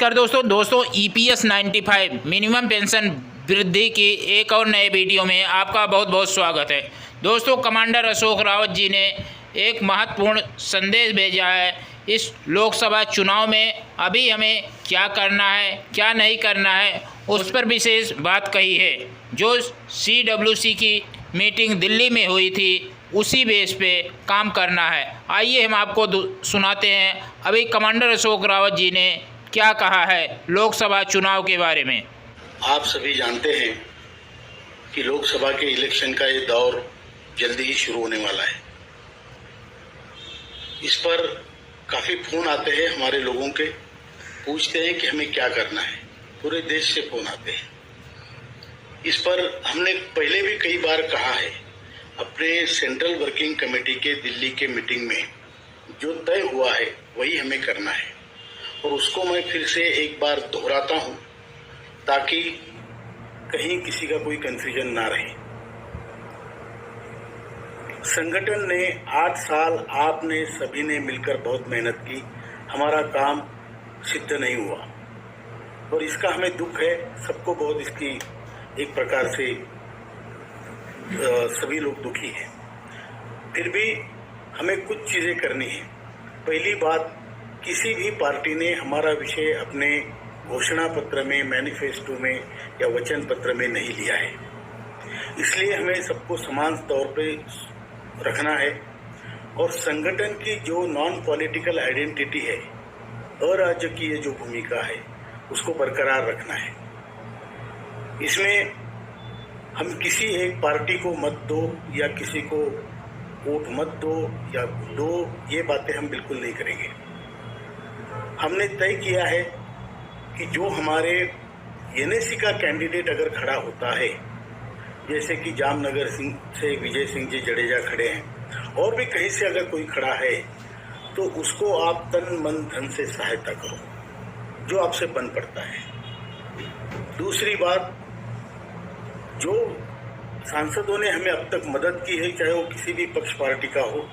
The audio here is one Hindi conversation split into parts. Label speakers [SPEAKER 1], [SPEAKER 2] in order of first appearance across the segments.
[SPEAKER 1] नमस्कार दोस्तों ईपीएस 95 मिनिमम पेंशन वृद्धि की एक और नए वीडियो में आपका बहुत बहुत स्वागत है। दोस्तों, कमांडर अशोक रावत जी ने एक महत्वपूर्ण संदेश भेजा है। इस लोकसभा चुनाव में अभी हमें क्या करना है, क्या नहीं करना है, उस पर विशेष बात कही है। जो CWC की मीटिंग दिल्ली में हुई थी, उसी बेस पे काम करना है। आइए हम आपको सुनाते हैं अभी कमांडर अशोक रावत जी ने क्या कहा है लोकसभा चुनाव के बारे में।
[SPEAKER 2] आप सभी जानते हैं कि लोकसभा के इलेक्शन का ये दौर जल्दी ही शुरू होने वाला है। इस पर काफ़ी फ़ोन आते हैं हमारे लोगों के, पूछते हैं कि हमें क्या करना है। पूरे देश से फ़ोन आते हैं। इस पर हमने पहले भी कई बार कहा है, अपने सेंट्रल वर्किंग कमेटी के दिल्ली के मीटिंग में जो तय हुआ है वही हमें करना है, और उसको मैं फिर से एक बार दोहराता हूं ताकि कहीं किसी का कोई कंफ्यूजन ना रहे। संगठन ने 8 साल आपने सभी ने मिलकर बहुत मेहनत की, हमारा काम सिद्ध नहीं हुआ और इसका हमें दुख है। सबको बहुत इसकी एक प्रकार से सभी लोग दुखी हैं। फिर भी हमें कुछ चीज़ें करनी है। पहली बात, किसी भी पार्टी ने हमारा विषय अपने घोषणा पत्र में, मैनिफेस्टो में या वचन पत्र में नहीं लिया है। इसलिए हमें सबको समान तौर पे रखना है और संगठन की जो नॉन पॉलिटिकल आइडेंटिटी है, अराजकीय जो भूमिका है, उसको बरकरार रखना है। इसमें हम किसी एक पार्टी को मत दो या किसी को वोट मत दो या दो, ये बातें हम बिल्कुल नहीं करेंगे। हमने तय किया है कि जो हमारे NSC का कैंडिडेट अगर खड़ा होता है, जैसे कि जामनगर से विजय सिंह जी जडेजा खड़े हैं, और भी कहीं से अगर कोई खड़ा है, तो उसको आप तन मन धन से सहायता करो जो आपसे बन पड़ता है। दूसरी बात, जो सांसदों ने हमें अब तक मदद की है, चाहे वो किसी भी पक्ष पार्टी का हो,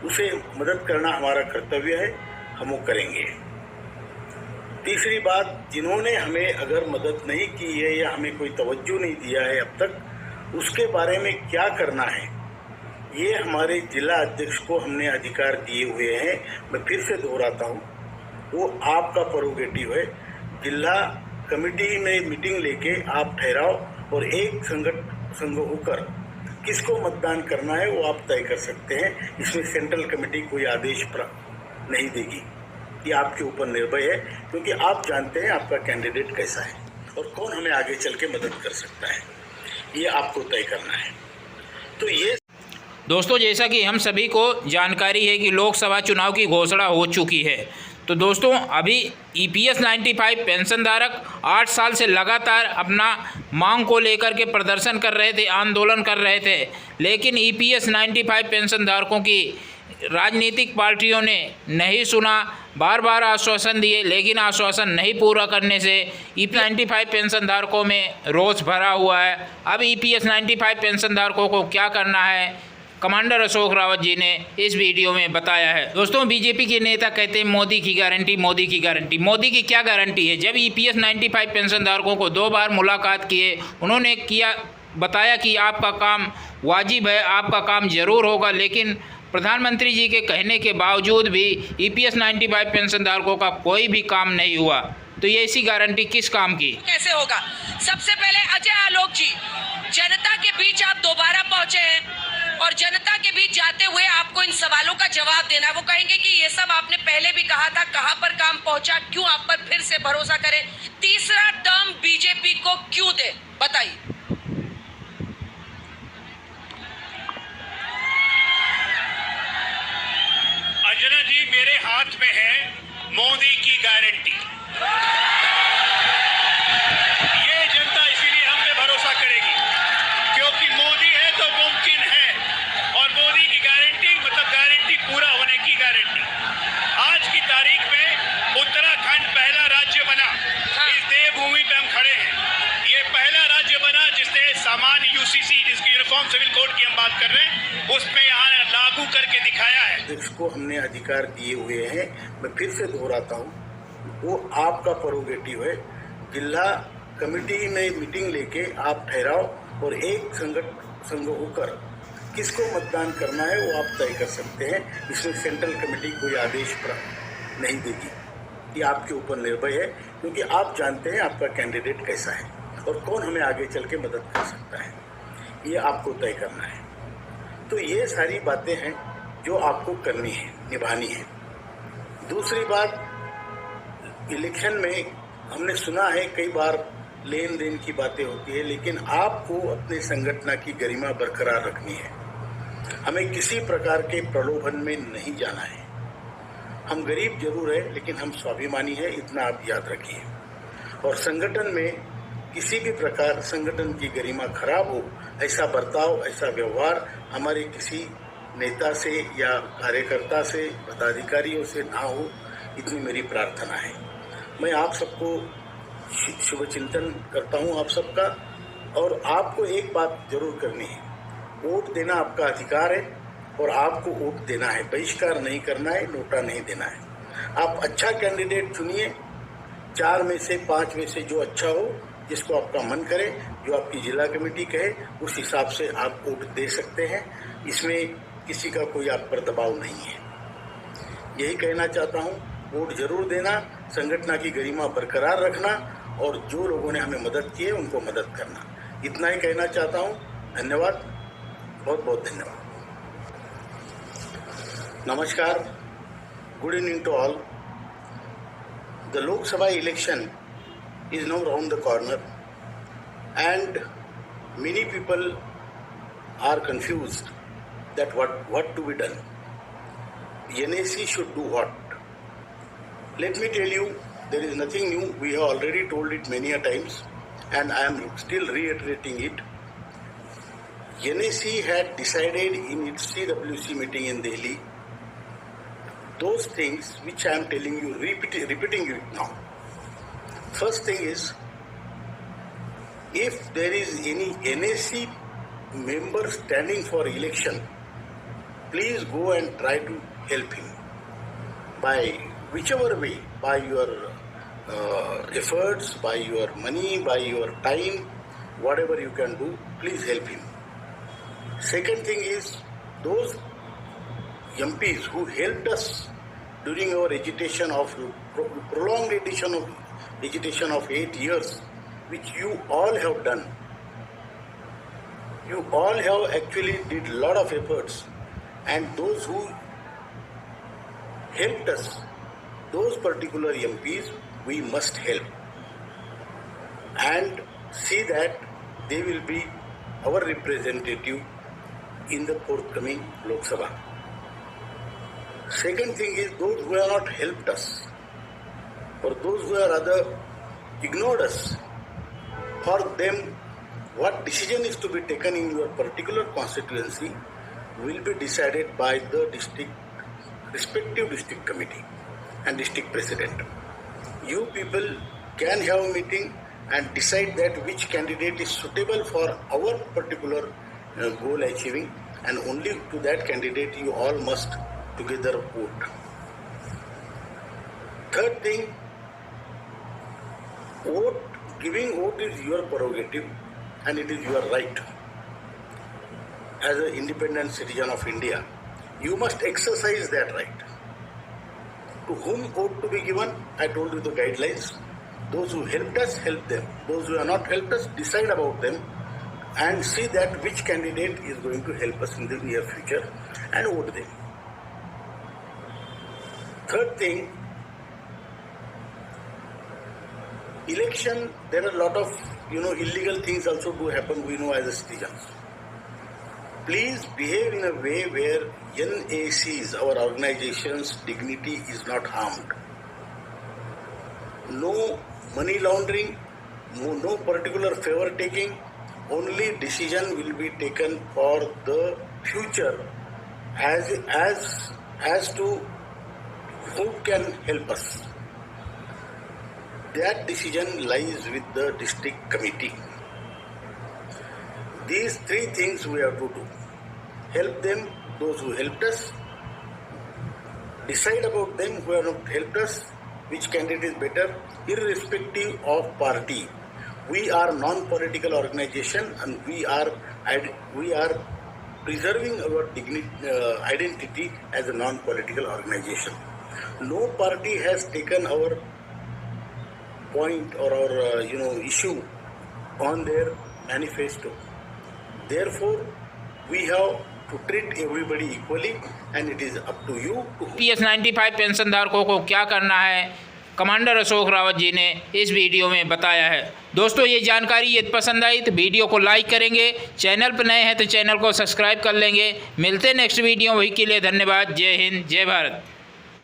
[SPEAKER 2] उसे मदद करना हमारा कर्तव्य है, हम वो करेंगे। तीसरी बात, जिन्होंने हमें अगर मदद नहीं की है या हमें कोई तवज्जो नहीं दिया है अब तक, उसके बारे में क्या करना है, ये हमारे जिला अध्यक्ष को हमने अधिकार दिए हुए हैं। मैं फिर से दोहराता हूँ, वो आपका प्रोगेटिव है। जिला कमेटी में मीटिंग लेके आप ठहराओ और एक संघ होकर किसको मतदान करना है वो आप तय कर सकते हैं। इसमें सेंट्रल कमेटी कोई आदेश नहीं देगी, ये आपके ऊपर निर्भर है, क्योंकि आप जानते हैं आपका कैंडिडेट कैसा है और कौन हमें आगे चल के मदद कर सकता है, ये आपको तय करना है। तो ये
[SPEAKER 1] दोस्तों, जैसा कि हम सभी को जानकारी है कि लोकसभा चुनाव की घोषणा हो चुकी है, तो दोस्तों अभी EPS 95 पेंशनधारक 8 साल से लगातार अपना मांग को लेकर के प्रदर्शन कर रहे थे, आंदोलन कर रहे थे, लेकिन EPS 95 पेंशनधारकों की राजनीतिक पार्टियों ने नहीं सुना। बार बार आश्वासन दिए, लेकिन आश्वासन नहीं पूरा करने से EPS 95 पेंशनधारकों में रोष भरा हुआ है। अब EPS 95 पेंशनधारकों को क्या करना है, कमांडर अशोक रावत जी ने इस वीडियो में बताया है। दोस्तों, बीजेपी के नेता कहते हैं मोदी की गारंटी, मोदी की गारंटी। मोदी की क्या गारंटी है? जब EPS 95 पेंशनधारकों को 2 बार मुलाकात किए, उन्होंने बताया कि आपका काम वाजिब है, आपका काम ज़रूर होगा, लेकिन प्रधानमंत्री जी के कहने के बावजूद भी EPS 95 पेंशनधारकों का कोई भी काम नहीं हुआ। तो ये ऐसी गारंटी किस काम की?
[SPEAKER 3] कैसे होगा? सबसे पहले अजय आलोक जी, जनता के बीच आप दोबारा पहुंचे हैं और जनता के बीच जाते हुए आपको इन सवालों का जवाब देना। वो कहेंगे कि ये सब आपने पहले भी कहा था, कहां पर काम पहुंचा, क्यों आप पर फिर से भरोसा करें? तीसरा टर्म बीजेपी को क्यों दे, बताइए।
[SPEAKER 4] अंजना जी, मेरे हाथ में है मोदी की गारंटी। ये जनता इसीलिए हम पे भरोसा करेगी क्योंकि मोदी है तो मुमकिन है, और मोदी की गारंटी मतलब गारंटी पूरा होने की गारंटी। आज की तारीख में उत्तराखंड पहला राज्य बना। इस देवभूमि पे हम खड़े हैं। ये पहला राज्य बना जिसने सामान्य UCC, जिसकी यूनिफॉर्म सिविल कोड की हम बात कर रहे हैं, उसमें यहाँ लागू करके दिखाया है।
[SPEAKER 2] इसको हमने अधिकार दिए हुए हैं। मैं फिर से दोहराता हूँ, वो आपका प्रोगेटिव है। जिला कमेटी में मीटिंग लेके आप ठहराओ और एक संघ होकर किसको मतदान करना है वो आप तय कर सकते हैं। इसमें सेंट्रल कमेटी कोई आदेश नहीं देगी, ये आपके ऊपर निर्भर है, क्योंकि आप जानते हैं आपका कैंडिडेट कैसा है और कौन हमें आगे चल के मदद कर सकता है, ये आपको तय करना है। तो ये सारी बातें हैं जो आपको करनी है, निभानी है। दूसरी बात, इलेक्शन में हमने सुना है कई बार लेन देन की बातें होती है, लेकिन आपको अपने संगठन की गरिमा बरकरार रखनी है। हमें किसी प्रकार के प्रलोभन में नहीं जाना है। हम गरीब जरूर है लेकिन हम स्वाभिमानी है, इतना आप याद रखिए। और संगठन में किसी भी प्रकार संगठन की गरिमा खराब हो, ऐसा बर्ताव, ऐसा व्यवहार हमारे किसी नेता से या कार्यकर्ता से, पदाधिकारियों से ना हो, इतनी मेरी प्रार्थना है। मैं आप सबको शुभ चिंतन करता हूं आप सबका। और आपको एक बात जरूर करनी है, वोट देना आपका अधिकार है और आपको वोट देना है, बहिष्कार नहीं करना है, नोटा नहीं देना है। आप अच्छा कैंडिडेट चुनिए, 4 में से 5 में से जो अच्छा हो, जिसको आपका मन करे, जो आपकी जिला कमेटी कहे, उस हिसाब से आप वोट दे सकते हैं। इसमें किसी का कोई आप पर दबाव नहीं है। यही कहना चाहता हूं, वोट जरूर देना, संगठन की गरिमा बरकरार रखना और जो लोगों ने हमें मदद की है उनको मदद करना, इतना ही कहना चाहता हूं। धन्यवाद, बहुत बहुत धन्यवाद। नमस्कार, good evening to all. The Lok Sabha election is now round the corner and many people are confused that what to be done. NAC should do what? Let me tell you, there is nothing new. We have already told it many a times and I am still reiterating it. NAC had decided in its CWC meeting in Delhi those things which I am telling you, repeating it now. First thing is, if there is any NAC member standing for election, please go and try to help him by whichever way, by your efforts, by your money, by your time, whatever you can do, please help him. Second thing is, those MPs who helped us during our agitation of prolonged agitation of 8 years, which you all have done. You all have actually did a lot of efforts, and those who helped us, those particular MPs, we must help and see that they will be our representative in the forthcoming Lok Sabha. Second thing is, those who have not helped us or those who have rather ignored us, for them what decision is to be taken in your particular constituency will be decided by the respective district committee and district president. You people can have a meeting and decide that which candidate is suitable for our particular goal achieving, and only to that candidate you all must together vote. Third thing, giving vote is your prerogative and it is your right. As an independent citizen of India, you must exercise that right. To whom vote to be given, I told you the guidelines. Those who helped us, help them. Those who have not helped us, decide about them and see that which candidate is going to help us in the near future and vote them. Third thing, election, there are a lot of illegal things also do happen, we know as citizens. Please behave in a way where NAC's, our organization's dignity is not harmed. No money laundering, no particular favor taking, only decision will be taken for the future as to who can help us. That decision lies with the district committee. These three things we have to do. Help them, those who helped us, decide about them who have not helped us, which candidate is better, irrespective of party. We are non-political organization, and we are preserving our identity as a non-political organization. No party has taken our point or our issue on their manifesto. Therefore, we have to treat everybody equally, and it is up to you to
[SPEAKER 1] EPS 95 pension धारकों को क्या करना है, कमांडर अशोक रावत जी ने इस वीडियो में बताया है। दोस्तों, ये जानकारी यदि पसंद आई तो वीडियो को लाइक करेंगे, चैनल पर नए हैं तो चैनल को सब्सक्राइब कर लेंगे। मिलते हैं नेक्स्ट वीडियो, वही के लिए धन्यवाद। जय हिंद, जय भारत।